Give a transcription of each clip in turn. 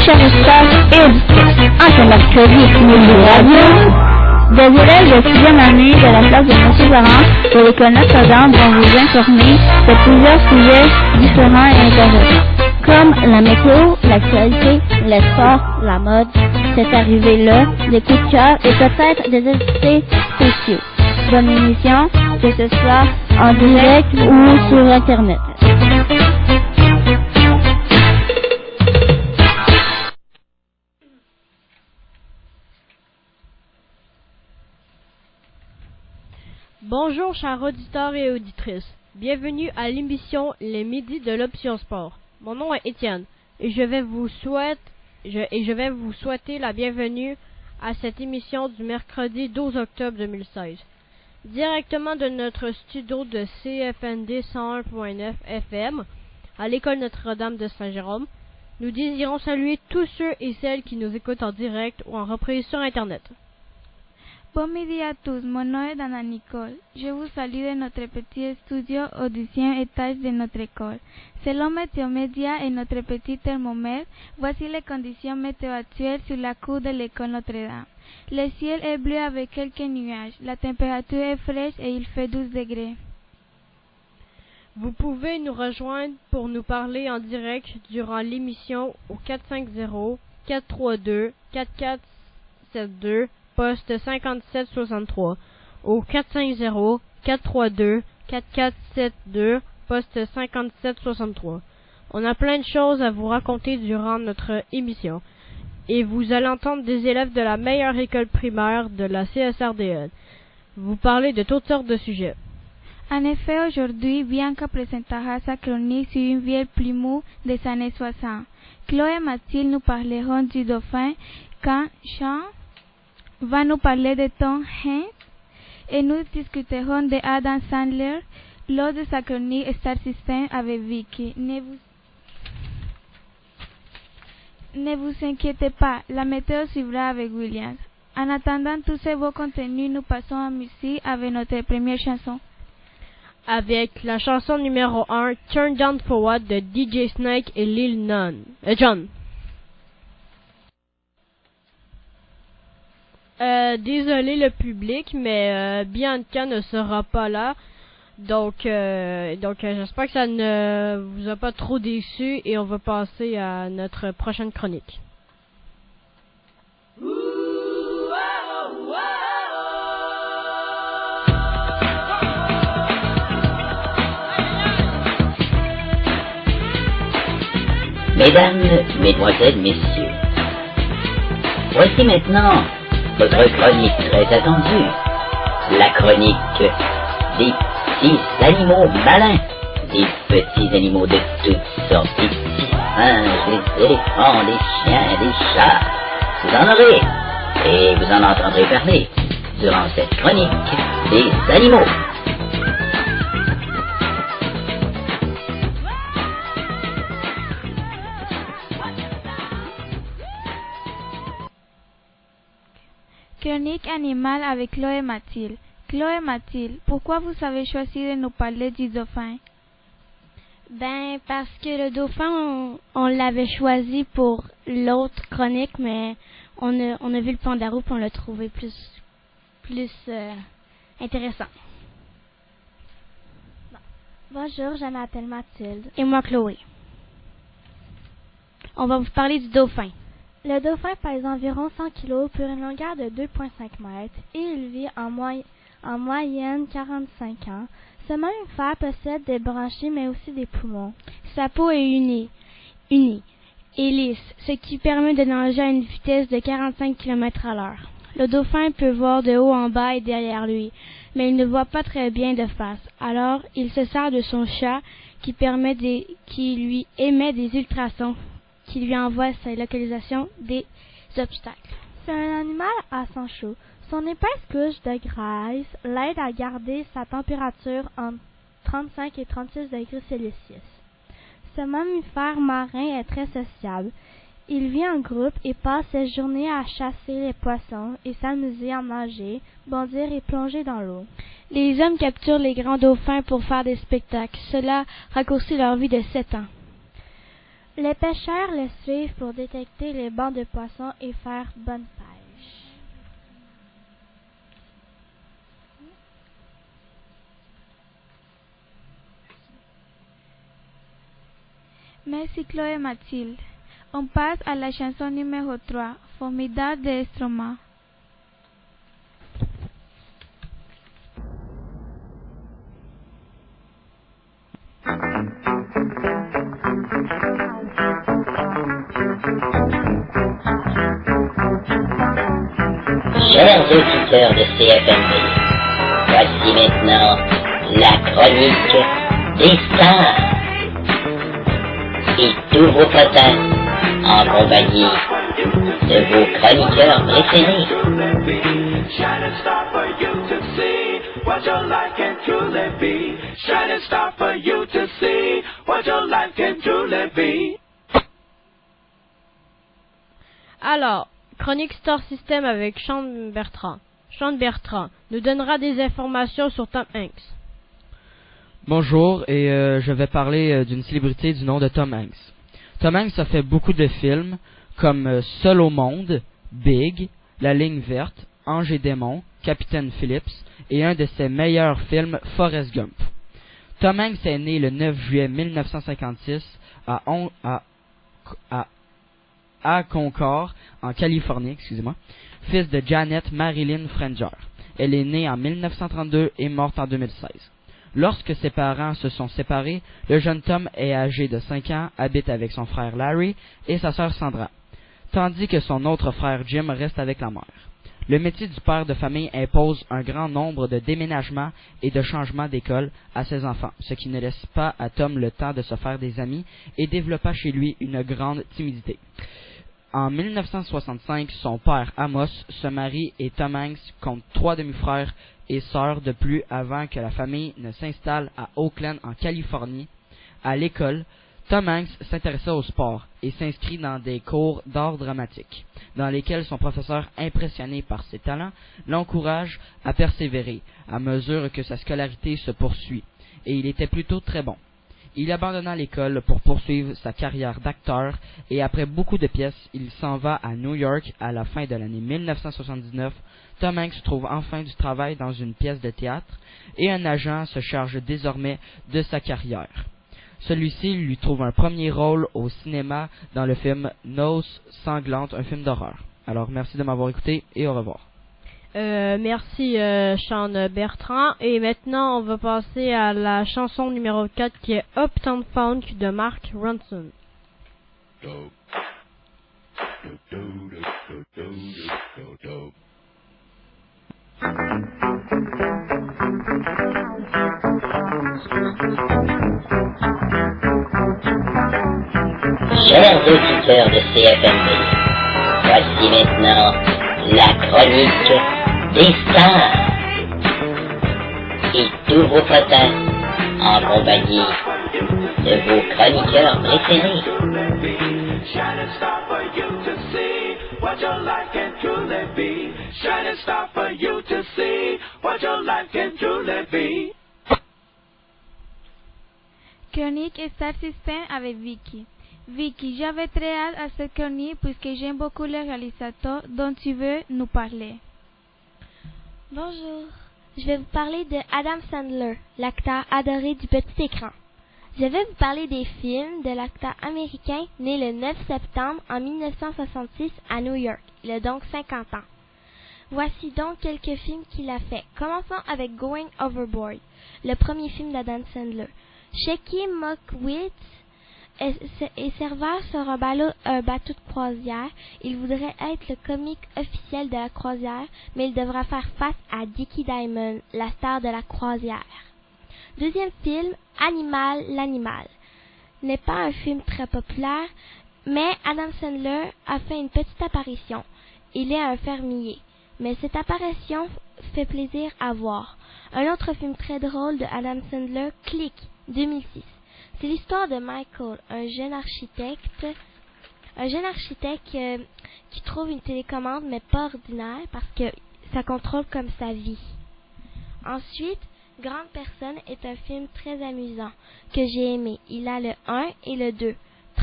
chers auditeurs et auditrices, en ce mercredi Midi Radio, des élèves de 6e année de la classe de M. Parent de l'école Notre-Dame vont vous informer de plusieurs sujets différents et intéressants, comme la météo, l'actualité, les sports, la mode, c'est arrivé là, des coups de cœur et peut-être des invités spéciaux. Bonne émission, que ce soit en direct ou sur Internet. Bonjour chers auditeurs et auditrices, bienvenue à l'émission Les Midis de l'Option Sport. Mon nom est Étienne et je vais vous souhaiter la bienvenue à cette émission du mercredi 12 octobre 2016. Directement de notre studio de CFND 101.9 FM à l'école Notre-Dame de Saint-Jérôme, nous désirons saluer tous ceux et celles qui nous écoutent en direct ou en reprise sur Internet. Bon midi à tous, mon nom est Dana Nicole. Je vous salue de notre petit studio au 10e étage de notre école. Selon Météo Média et notre petit thermomètre, voici les conditions météo actuelles sur la cour de l'école Notre-Dame. Le ciel est bleu avec quelques nuages, la température est fraîche et il fait 12 degrés. Vous pouvez nous rejoindre pour nous parler en direct durant l'émission au 450-432-4472, poste 5763, au 450-432-4472, poste 5763. On a plein de choses à vous raconter durant notre émission. Et vous allez entendre des élèves de la meilleure école primaire de la CSRDE vous parler de toutes sortes de sujets. En effet, aujourd'hui, Bianca présentera sa chronique sur une vieille plumeau des années 60. Chloé et Mathilde nous parleront du dauphin quand Sean va nous parler de Tom Hanks et nous discuterons de Adam Sandler lors de sa chronique Star System avec Vicky. Ne vous inquiétez pas, la météo suivra avec Williams. En attendant tous ces beaux contenus, nous passons à musique avec notre première chanson. Avec la chanson numéro 1, Turn Down for What de DJ Snake et Lil Jon. Désolé le public, mais Bianca ne sera pas là. Donc j'espère que ça ne vous a pas trop déçu et on va passer à notre prochaine chronique. Mesdames, Mesdemoiselles, Messieurs, voici maintenant votre chronique très attendue, la chronique des petits animaux malins, des petits animaux de toutes sortes, des petits singes, des éléphants, des chiens, des chats. Vous en aurez, et vous en entendrez parler durant cette chronique des animaux. Chronique animale avec Chloé et Mathilde. Chloé et Mathilde, pourquoi vous avez choisi de nous parler du dauphin? Ben, parce que le dauphin, on l'avait choisi pour l'autre chronique, mais on a vu le pandarou et on l'a trouvé plus intéressant. Bonjour, je m'appelle Mathilde. Et moi, Chloé. On va vous parler du dauphin. Le dauphin pèse environ 100 kg pour une longueur de 2,5 mètres et il vit en moyenne 45 ans. Ce mammifère possède des branchies mais aussi des poumons. Sa peau est unie et lisse, ce qui permet de nager à une vitesse de 45 km/h. Le dauphin peut voir de haut en bas et derrière lui, mais il ne voit pas très bien de face. Alors, il se sert de son chat qui lui émet des ultrasons qui lui envoie sa localisation des obstacles. C'est un animal à sang chaud. Son épaisse couche de graisse l'aide à garder sa température entre 35 et 36 degrés Celsius. Ce mammifère marin est très sociable. Il vit en groupe et passe ses journées à chasser les poissons et s'amuser à nager, bondir et plonger dans l'eau. Les hommes capturent les grands dauphins pour faire des spectacles. Cela raccourcit leur vie de 7 ans. Les pêcheurs le suivent pour détecter les bancs de poissons et faire bonne pêche. Merci Chloé et Mathilde. On passe à la chanson numéro 3, Formidable de Stromae. Chers auditeurs de CFMD, voici maintenant la chronique des stars. Et tous vos potins en compagnie de vos chroniqueurs préférés. Shining star for you to see what your life can truly be. Shining star for you to see what your life can truly be. Alors, chronique Star System avec Sean Bertrand. Sean Bertrand nous donnera des informations sur Tom Hanks. Bonjour, et je vais parler d'une célébrité du nom de Tom Hanks. Tom Hanks a fait beaucoup de films comme Seul au monde, Big, La ligne verte, Ange et démon, Capitaine Phillips et un de ses meilleurs films, Forrest Gump. Tom Hanks est né le 9 juillet 1956 à Concord, en Californie, fils de Janet Marilyn Franger. Elle est née en 1932 et morte en 2016. Lorsque ses parents se sont séparés, le jeune Tom est âgé de 5 ans, habite avec son frère Larry et sa sœur Sandra, tandis que son autre frère Jim reste avec la mère. Le métier du père de famille impose un grand nombre de déménagements et de changements d'école à ses enfants, ce qui ne laisse pas à Tom le temps de se faire des amis et développa chez lui une grande timidité. En 1965, son père Amos se marie et Tom Hanks compte 3 demi-frères et sœurs de plus avant que la famille ne s'installe à Oakland en Californie. À l'école, Tom Hanks s'intéressa au sport et s'inscrit dans des cours d'art dramatique, dans lesquels son professeur, impressionné par ses talents, l'encourage à persévérer à mesure que sa scolarité se poursuit, et il était plutôt très bon. Il abandonna l'école pour poursuivre sa carrière d'acteur et après beaucoup de pièces, il s'en va à New York à la fin de l'année 1979. Tom Hanks trouve enfin du travail dans une pièce de théâtre et un agent se charge désormais de sa carrière. Celui-ci lui trouve un premier rôle au cinéma dans le film Noce sanglante, un film d'horreur. Alors merci de m'avoir écouté et au revoir. Merci Sean Bertrand. Et maintenant, on va passer à la chanson numéro 4 qui est Uptown Funk de Mark Ronson. Chers auditeurs de CFMD, voici maintenant la chronique des stars. Et tous vos potins en compagnie de vos chroniqueurs préférés. Shining star for you to see what your life can truly be. Shining star for you to see what your life can truly be. Chronique Star System avec Vicky. Vicky, j'avais très hâte à cette chronique puisque j'aime beaucoup le réalisateur dont tu veux nous parler. Bonjour, je vais vous parler de Adam Sandler, l'acteur adoré du petit écran. Je vais vous parler des films de l'acteur américain né le 9 septembre en 1966 à New York. Il a donc 50 ans. Voici donc quelques films qu'il a fait. Commençons avec Going Overboard, le premier film d'Adam Sandler. Shecky Mockowitz est serveur sur un bateau de croisière. Il voudrait être le comique officiel de la croisière, mais il devra faire face à Dickie Diamond, la star de la croisière. Deuxième film, Animal l'animal. N'est pas un film très populaire, mais Adam Sandler a fait une petite apparition. Il est un fermier, mais cette apparition fait plaisir à voir. Un autre film très drôle de Adam Sandler, Click, 2006. C'est l'histoire de Michael, un jeune architecte qui trouve une télécommande mais pas ordinaire parce que ça contrôle comme sa vie. Ensuite, Grande Personne est un film très amusant que j'ai aimé. Il a le 1 et le 2.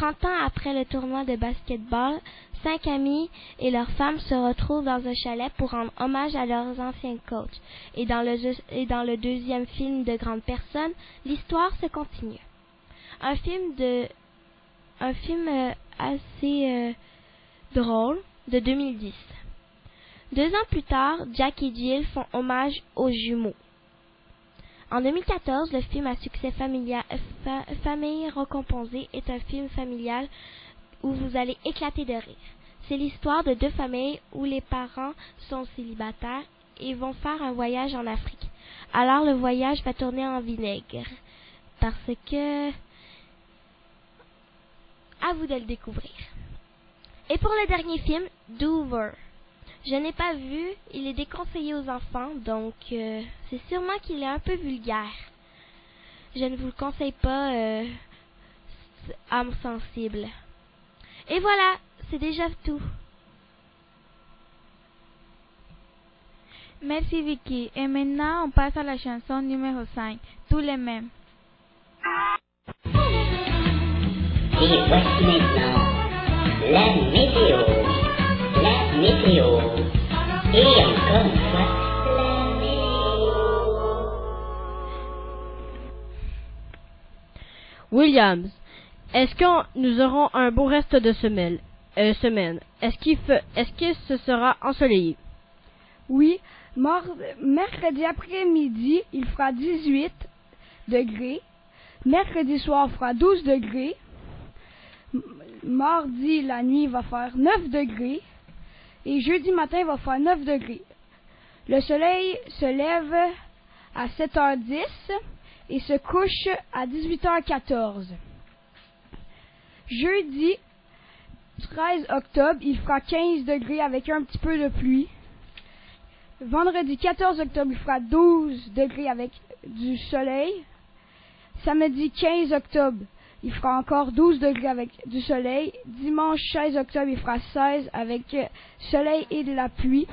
30 ans après le tournoi de basketball, 5 amis et leurs femmes se retrouvent dans un chalet pour rendre hommage à leurs anciens coachs. Et dans le deuxième film de Grande Personne, l'histoire se continue. Un film assez drôle de 2010. 2 ans plus tard, Jack et Jill font hommage aux jumeaux. En 2014, le film à succès Famille Recomposée est un film familial où vous allez éclater de rire. C'est l'histoire de 2 familles où les parents sont célibataires et vont faire un voyage en Afrique. Alors le voyage va tourner en vinaigre parce que... à vous de le découvrir. Et pour le dernier film, Dover. Je n'ai pas vu, il est déconseillé aux enfants, donc c'est sûrement qu'il est un peu vulgaire. Je ne vous le conseille pas, âme sensible. Et voilà, c'est déjà tout. Merci Vicky. Et maintenant, on passe à la chanson numéro 5, Tous les mêmes. Et voici maintenant la météo. La météo. Et encore une fois, la météo. Williams, est-ce que nous aurons un beau reste de semaine? Est-ce que ce sera ensoleillé? Oui, mercredi après-midi, il fera 18 degrés. Mercredi soir, il fera 12 degrés. Mardi, la nuit, va faire 9 degrés. Et jeudi matin, il va faire 9 degrés. Le soleil se lève à 7h10 et se couche à 18h14. Jeudi 13 octobre, il fera 15 degrés avec un petit peu de pluie. Vendredi 14 octobre, il fera 12 degrés avec du soleil. Samedi 15 octobre, il fera encore 12 degrés avec du soleil. Dimanche 16 octobre, il fera 16 avec soleil et de la pluie.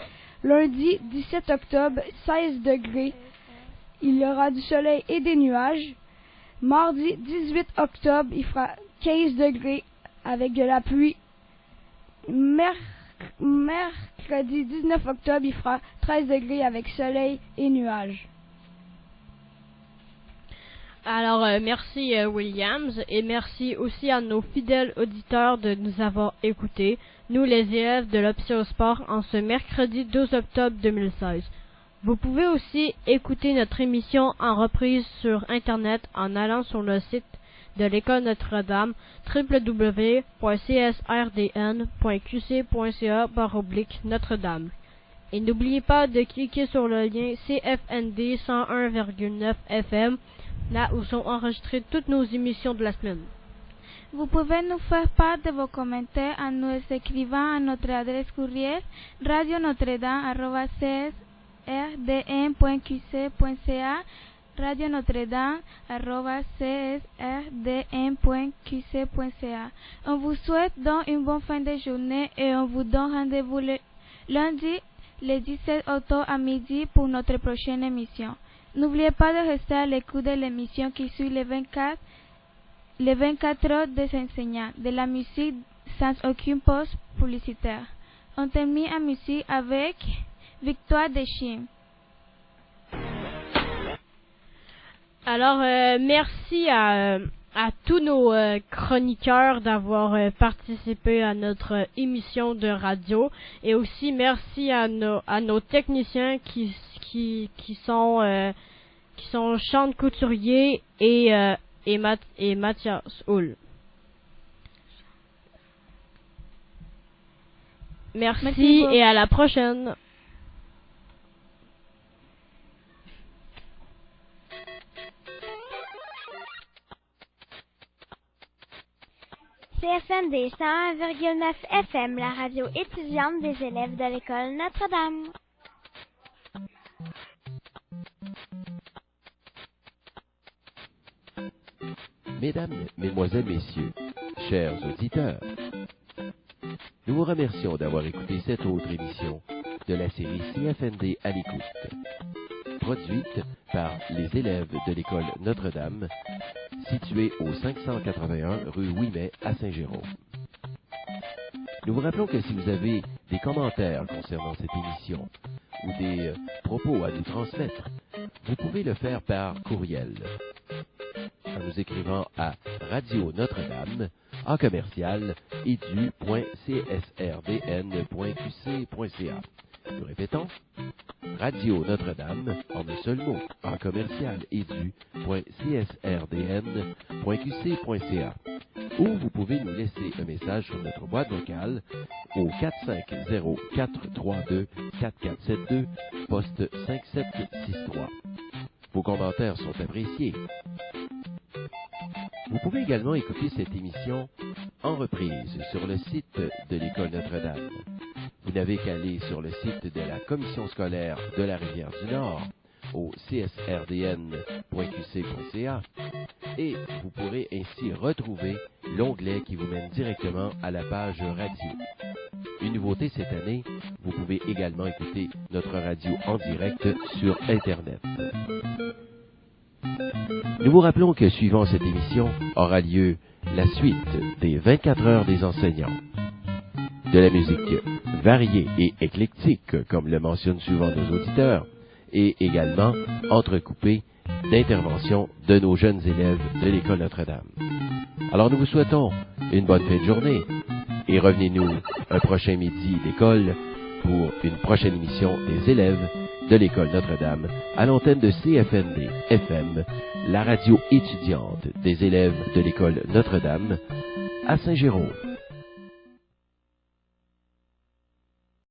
Lundi 17 octobre, 16 degrés. Il y aura du soleil et des nuages. Mardi 18 octobre, il fera 15 degrés avec de la pluie. Mercredi 19 octobre, il fera 13 degrés avec soleil et nuages. Alors, merci Williams, et merci aussi à nos fidèles auditeurs de nous avoir écoutés, nous les élèves de l'Option Sport, en ce mercredi 12 octobre 2016. Vous pouvez aussi écouter notre émission en reprise sur Internet en allant sur le site de l'École Notre-Dame, www.csrdn.qc.ca/Notre-Dame. Et n'oubliez pas de cliquer sur le lien CFND 101,9 FM, là où sont enregistrées toutes nos émissions de la semaine. Vous pouvez nous faire part de vos commentaires en nous écrivant à notre adresse courriel radionotre-dame@csrdn.qc.ca, radionotre-dame@csrdn.qc.ca. On vous souhaite donc une bonne fin de journée et on vous donne rendez-vous le lundi, le 17 octobre à midi pour notre prochaine émission. N'oubliez pas de rester à l'écoute de l'émission qui suit les 24 heures des enseignants, de la musique sans aucune pause publicitaire. On termine en musique avec Victoire des Chiens. Alors, merci à tous nos chroniqueurs d'avoir participé à notre émission de radio, et aussi merci à nos techniciens qui sont Sean Couturier et Mathias Hull. Merci et à la prochaine. CFND 101,9 FM, la radio étudiante des élèves de l'École Notre-Dame. Mesdames, Mesdemoiselles, Messieurs, chers auditeurs, nous vous remercions d'avoir écouté cette autre émission de la série CFND à l'écoute. produite par les élèves de l'école Notre-Dame, située au 581 rue Ouimet à Saint-Jérôme. Nous vous rappelons que si vous avez des commentaires concernant cette émission ou des propos à nous transmettre, vous pouvez le faire par courriel en nous écrivant à Radio Notre-Dame en commercial edu.csrdn.qc.ca. Nous répétons, Radio Notre-Dame, en un seul mot, en commercial edu.csrdn.qc.ca. Ou vous pouvez nous laisser un message sur notre boîte vocale au 450-432-4472, poste 5763. Vos commentaires sont appréciés. Vous pouvez également écouter cette émission en reprise sur le site de l'École Notre-Dame. Vous n'avez qu'à aller sur le site de la Commission scolaire de la Rivière-du-Nord au csrdn.qc.ca et vous pourrez ainsi retrouver l'onglet qui vous mène directement à la page radio. Une nouveauté cette année, vous pouvez également écouter notre radio en direct sur Internet. Nous vous rappelons que suivant cette émission aura lieu la suite des 24 heures des enseignants. De la musique variée et éclectique, comme le mentionnent souvent nos auditeurs, et également entrecoupée d'interventions de nos jeunes élèves de l'École Notre-Dame. Alors nous vous souhaitons une bonne fin de journée et revenez-nous un prochain midi d'école pour une prochaine émission des élèves de l'École Notre-Dame à l'antenne de CFND FM, la radio étudiante des élèves de l'École Notre-Dame à Saint-Jérôme.